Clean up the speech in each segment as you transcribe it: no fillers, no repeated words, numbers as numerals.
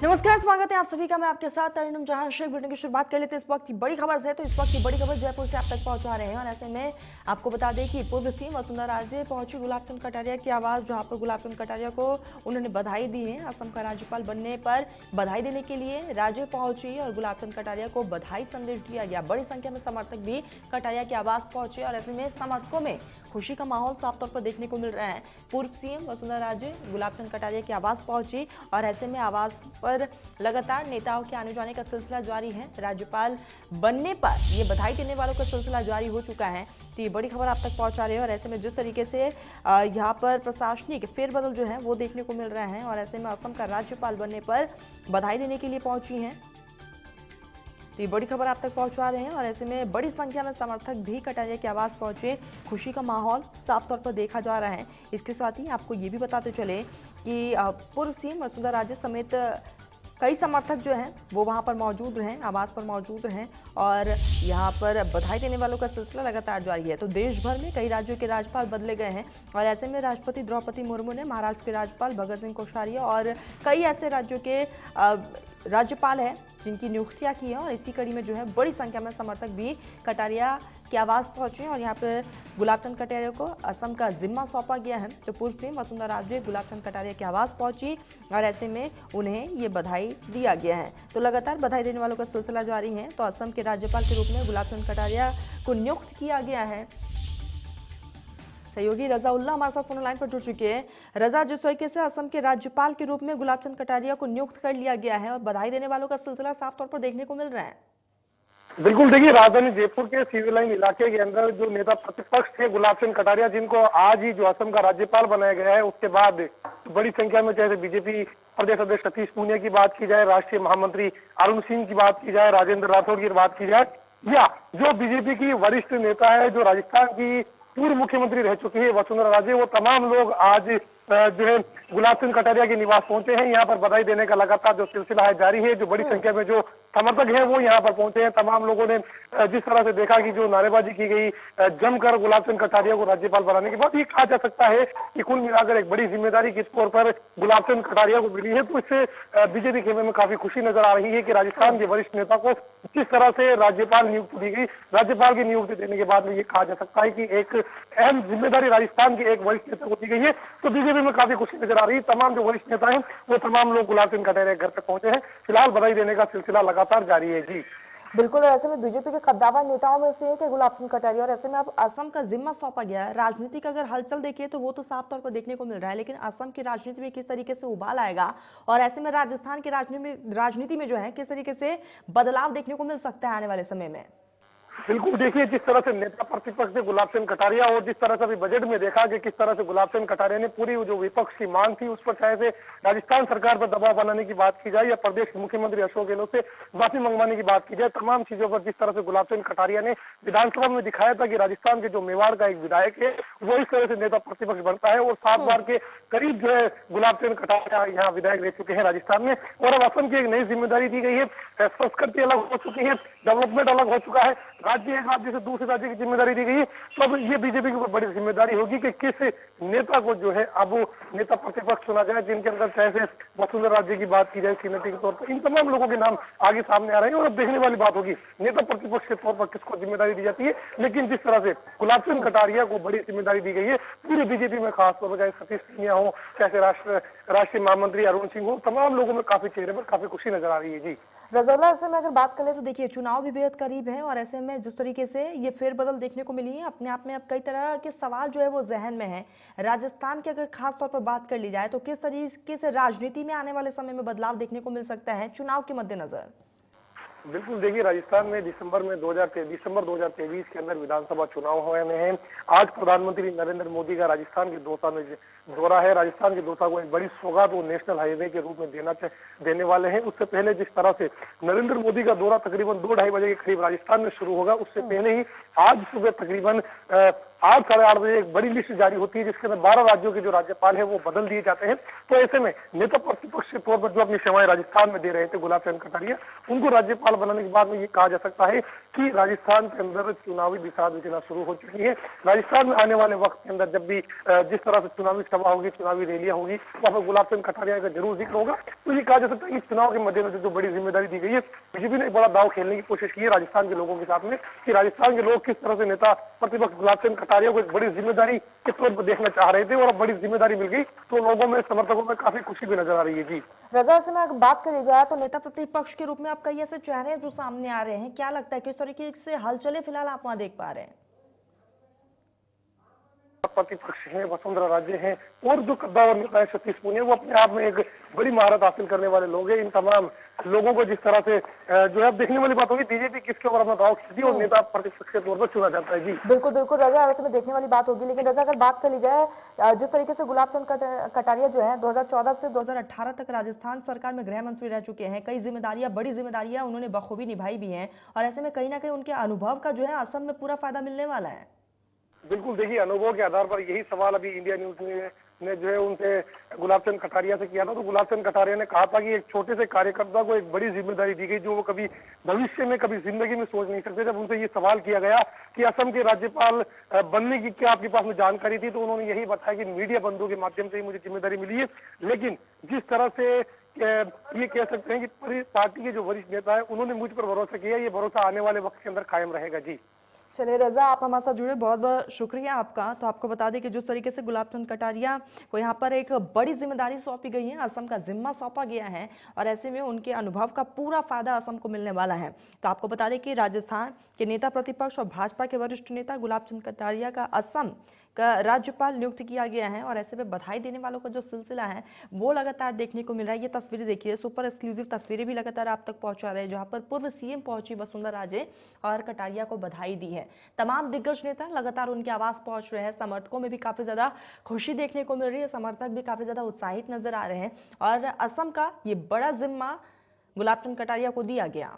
नमस्कार, स्वागत है आप सभी का। मैं आपके साथ तरिनुम जहां शेख। बुलेटिन की शुरुआत कर लेते हैं इस वक्त की बड़ी खबर से। तो इस वक्त की बड़ी खबर जयपुर से आप तक पहुंचा रहे हैं और ऐसे में आपको बता दें कि पूर्व सीएम वसुंधरा राजे पहुंची गुलाब चंद कटारिया की आवाज, जहां पर गुलाब चंद कटारिया को उन्होंने बधाई दी है। असम का राज्यपाल बनने पर बधाई देने के लिए राजे पहुंची और गुलाब चंद कटारिया को बधाई संदेश दिया गया। बड़ी संख्या में समर्थक भी कटारिया के आवास पहुंचे और ऐसे में समर्थकों में खुशी का माहौल साफ तौर पर देखने को मिल रहा है। पूर्व सीएम वसुंधरा राजे गुलाब चंद कटारिया के आवास पहुंची और ऐसे में आवास पर लगातार नेताओं के आने जाने का सिलसिला जारी है। राज्यपाल बनने पर ये बधाई देने वालों का सिलसिला जारी हो चुका है। तो ये बड़ी खबर आप तक पहुंचा रहे हैं और ऐसे में जिस तरीके से यहाँ पर प्रशासनिक फेरबदल जो है वो देखने को मिल रहा है और ऐसे में असम का राज्यपाल बनने पर बधाई देने के लिए पहुंची हैं। तो ये बड़ी खबर आप तक पहुंचा रहे हैं और ऐसे में बड़ी संख्या में समर्थक भी कटारिया के आवास पहुंचे। खुशी का माहौल साफ तौर पर देखा जा रहा है। इसके साथ ही आपको ये भी बताते चले कि पूर्व सीएम वसुंधरा राजे समेत कई समर्थक जो हैं वो वहां पर मौजूद हैं, आवास पर मौजूद हैं और यहां पर बधाई देने वालों का सिलसिला लगातार जारी है। तो देश भर में कई राज्यों के राज्यपाल बदले गए हैं और ऐसे में राष्ट्रपति द्रौपदी मुर्मू ने महाराष्ट्र के राज्यपाल भगत सिंह कोश्यारी और कई ऐसे राज्यों के राज्यपाल हैं जिनकी नियुक्तियां की है और इसी कड़ी में जो है बड़ी संख्या में समर्थक भी कटारिया के आवास पहुंचे और यहाँ पर गुलाब चंद कटारिया को असम का जिम्मा सौंपा गया है। तो पूर्व सीएम वसुंधरा राजे गुलाब चंद कटारिया के आवास पहुंची और ऐसे में उन्हें ये बधाई दिया गया है। तो लगातार बधाई देने वालों का सिलसिला जारी है। तो असम के राज्यपाल के रूप में गुलाब चंद कटारिया को नियुक्त किया गया है। सहयोगी रजाउल्लाह हमारे साथ फोन लाइन पर जुड़ चुके हैं। रजा, जिस तरीके से असम के राज्यपाल के रूप में गुलाब चंद कटारिया को नियुक्त कर लिया गया है और बधाई देने वालों का सिलसिला साफ तौर पर देखने को मिल रहा है। बिल्कुल, देखिए राजधानी जयपुर के सिविल लाइन इलाके के अंदर जो नेता प्रतिपक्ष थे गुलाब चंद कटारिया, जिनको आज ही जो असम का राज्यपाल बनाया गया है, उसके बाद बड़ी संख्या में चाहे बीजेपी प्रदेश अध्यक्ष सतीश पूनिया की बात की जाए, राष्ट्रीय महामंत्री अरुण सिंह की बात की जाए, राजेंद्र राठौड़ की बात की जाए, या जो बीजेपी की वरिष्ठ नेता है जो राजस्थान की पूर्व मुख्यमंत्री रह चुकी है वसुंधरा राजे, वो तमाम लोग आज जो है गुलाब चंद कटारिया के निवास पहुंचे हैं। यहाँ पर बधाई देने का लगातार जो सिलसिला है जारी है। जो बड़ी संख्या में जो समर्थक हैं वो यहाँ पर पहुंचे हैं। तमाम लोगों ने जिस तरह से देखा कि जो नारेबाजी की गई जमकर गुलाब चंद कटारिया को राज्यपाल बनाने के बाद, ये कहा जा सकता है कि कुल मिलाकर एक बड़ी जिम्मेदारी किस तौर पर गुलाब चंद कटारिया को मिली है। तो इससे बीजेपी खेमे में काफी खुशी नजर आ रही है कि राजस्थान के वरिष्ठ नेता को किस तरह से राज्यपाल नियुक्ति दी गई। राज्यपाल की नियुक्ति देने के बाद में ये कहा जा सकता है कि एक अहम जिम्मेदारी राजस्थान के एक वरिष्ठ नेता को दी गई है। तो बीजेपी में काफी खुशी नजर आ रही है। तमाम जो वरिष्ठ नेता हैं वो तमाम लोग गुलाब चंद कटारिया के घर पे पहुंचे हैं। फिलहाल बधाई देने का सिलसिला लगातार जारी है। जी बिल्कुल, ऐसे में बीजेपी के कद्दावर नेताओं में से एक है गुलाब चंद कटारिया और ऐसे में अब असम का जिम्मा सौंपा गया है। राजनीति का अगर हलचल देखिए तो वो तो साफ तौर पर देखने को मिल रहा है, लेकिन असम की राजनीति में किस तरीके से उबाल आएगा और ऐसे में राजस्थान की राजनीति में जो है किस तरीके से बदलाव देखने को मिल सकता है आने वाले समय में। बिल्कुल, देखिए जिस तरह से नेता प्रतिपक्ष ने गुलाब चंद कटारिया और जिस तरह से अभी बजट में देखा कि किस तरह से गुलाब चंद कटारिया ने पूरी जो विपक्ष की मांग थी उस पर चाहे से राजस्थान सरकार पर दबाव बनाने की बात की जाए या प्रदेश के मुख्यमंत्री अशोक गहलोत से माफी मंगवाने की बात की जाए, तमाम चीजों पर जिस तरह से गुलाब चंद कटारिया ने विधानसभा में दिखाया था कि राजस्थान के जो मेवाड़ का एक विधायक है वो इस तरह से नेता प्रतिपक्ष बनता है और 7 बार के करीब जो है गुलाब चंद कटारिया यहाँ विधायक रह चुके हैं राजस्थान में। और अब असम की एक नई जिम्मेदारी दी गई है। संस्कृति अलग हो चुकी है, डेवलपमेंट अलग हो चुका है, राज्य एक राज्य से दूसरे राज्य की जिम्मेदारी दी गई है। तो अब ये बीजेपी की ऊपर बड़ी जिम्मेदारी होगी कि किस नेता को जो है अब नेता प्रतिपक्ष चुना जाए, जिनके अंदर चाहे से वसुंधरा राजे की बात की जाए सीनेटी के तौर पर, इन तमाम लोगों के नाम आगे सामने आ रहे हैं। और अब देखने वाली बात होगी नेता प्रतिपक्ष के तौर पर किसको जिम्मेदारी दी जाती है। लेकिन जिस तरह से गुलाब चंद कटारिया को बड़ी जिम्मेदारी दी गई है पूरी बीजेपी में, खासतौर पर चाहे सतीश पूनिया हो, चाहे राष्ट्रीय महामंत्री अरुण सिंह हो, तमाम लोगों में काफी चेहरे पर काफी खुशी नजर आ रही है। जी रजौल्ला, ऐसे में अगर बात करें तो देखिए चुनाव भी बेहद करीब है और ऐसे में जिस तरीके से ये फेरबदल देखने को मिली है अपने आप में अब कई तरह के सवाल जो है वो जहन में है। राजस्थान की अगर खास तौर पर बात कर ली जाए तो किस तरीके से राजनीति में आने वाले समय में बदलाव देखने को मिल सकता है चुनाव के मद्देनजर। बिल्कुल, देखिए राजस्थान में दिसंबर 2023 के अंदर विधानसभा चुनाव होने हैं। आज प्रधानमंत्री नरेंद्र मोदी का राजस्थान के दौसा में दौरा है। राजस्थान के दौसा को एक बड़ी सौगात वो नेशनल हाईवे के रूप में देने वाले हैं। उससे पहले जिस तरह से नरेंद्र मोदी का दौरा तकरीबन 2-2:30 बजे के करीब राजस्थान में शुरू होगा, उससे पहले ही आज सुबह तकरीबन 8 साढ़े 8 बजे एक बड़ी लिस्ट जारी होती है जिसके अंदर 12 राज्यों के जो राज्यपाल है वो बदल दिए जाते हैं। तो ऐसे में नेता प्रतिपक्ष के तौर पर जो अपनी सेवाएं राजस्थान में दे रहे थे गुलाब चंद कटारिया, उनको राज्यपाल बनाने के बाद में ये कहा जा सकता है कि राजस्थान के अंदर चुनावी बिसात बिछना शुरू हो चुकी है। राजस्थान में आने वाले वक्त के अंदर जब भी जिस तरह से चुनावी सभा होगी, चुनावी रैलियां होगी, वहां पर गुलाब चंद कटारिया का जरूर जिक्र होगा। तो ये कहा जा सकता है कि चुनाव के मद्देनजर जो बड़ी जिम्मेदारी दी गई है, बीजेपी ने एक बड़ा दाव खेलने की कोशिश की है राजस्थान के लोगों के साथ में कि राजस्थान के लोग किस तरह से नेता प्रतिपक्ष गुलाब चंद कटारिया को एक बड़ी जिम्मेदारी के तौर पर देखना चाह रहे थे और अब बड़ी जिम्मेदारी मिल गई तो लोगों में, समर्थकों में काफी खुशी भी नजर आ रही है। जी रजा, ऐसे में अगर बात करी जाए तो नेता प्रतिपक्ष के रूप में आप कई ऐसे चेहरे हैं जो सामने आ रहे हैं, क्या लगता है किस तरीके से हलचलें फिलहाल आप वहां देख पा रहे हैं? प्रतिपक्ष हैं, वसुंधरा राजे हैं और जो कद्दावर नेता है सतीश पूनिया, वो अपने आप में एक बड़ी महारत हासिल करने वाले लोग हैं। इन तमाम लोगों को जिस तरह से जो है देखने वाली बात होगी, बीजेपी किसके ऊपर अपना दाव खींचती है और नेता प्रतिपक्ष के तौर पर चुना जाता है। जी बिल्कुल बिल्कुल रजा, वैसे में देखने वाली बात होगी। लेकिन रजा, अगर बात कर ली जाए जिस तरीके से गुलाब चंद कटारिया जो है 2014 से 2018 तक राजस्थान सरकार में गृह मंत्री रह चुके हैं, कई जिम्मेदारियां, बड़ी जिम्मेदारियां उन्होंने बखूबी निभाई भी हैं, और ऐसे में कहीं ना कहीं उनके अनुभव का जो है असम में पूरा फायदा मिलने वाला है। बिल्कुल, देखिए अनुभव के आधार पर यही सवाल अभी इंडिया न्यूज ने जो है उनसे गुलाब चंद कटारिया से किया था। तो गुलाब चंद कटारिया ने कहा था कि एक छोटे से कार्यकर्ता को एक बड़ी जिम्मेदारी दी गई जो वो कभी भविष्य में, कभी जिंदगी में सोच नहीं सकते। जब उनसे ये सवाल किया गया कि असम के राज्यपाल बनने की क्या आपके पास में जानकारी थी, तो उन्होंने यही बताया कि मीडिया बंधुओं के माध्यम से ही मुझे जिम्मेदारी मिली है। लेकिन जिस तरह से ये कह सकते हैं कि पार्टी के जो वरिष्ठ नेता है उन्होंने मुझ पर भरोसा किया, ये भरोसा आने वाले वक्त के अंदर कायम रहेगा। जी चलिए रजा, आप हमारे साथ जुड़े, बहुत बहुत शुक्रिया आपका। तो आपको बता दें कि जिस तरीके से गुलाब चंद कटारिया को यहाँ पर एक बड़ी जिम्मेदारी सौंपी गई है, असम का जिम्मा सौंपा गया है, और ऐसे में उनके अनुभव का पूरा फायदा असम को मिलने वाला है। तो आपको बता दें कि राजस्थान के नेता प्रतिपक्ष और भाजपा के वरिष्ठ नेता गुलाब चंद कटारिया का असम का राज्यपाल नियुक्त किया गया है, और ऐसे में बधाई देने वालों का जो सिलसिला है वो लगातार देखने को मिल रहा है। ये तस्वीरें देखिए, सुपर एक्सक्लूसिव तस्वीरें भी लगातार आप तक पहुंचा रहे हैं, जहां पर पूर्व सीएम पहुंची वसुंधरा राजे और कटारिया को बधाई दी है। तमाम दिग्गज नेता लगातार उनके आवास पहुंच रहे हैं, समर्थकों में भी काफी ज्यादा खुशी देखने को मिल रही है, समर्थक भी काफी ज्यादा उत्साहित नजर आ रहे हैं, और असम का ये बड़ा जिम्मा गुलाब चंद कटारिया को दिया गया।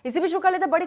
इसी बीच बड़ी खबर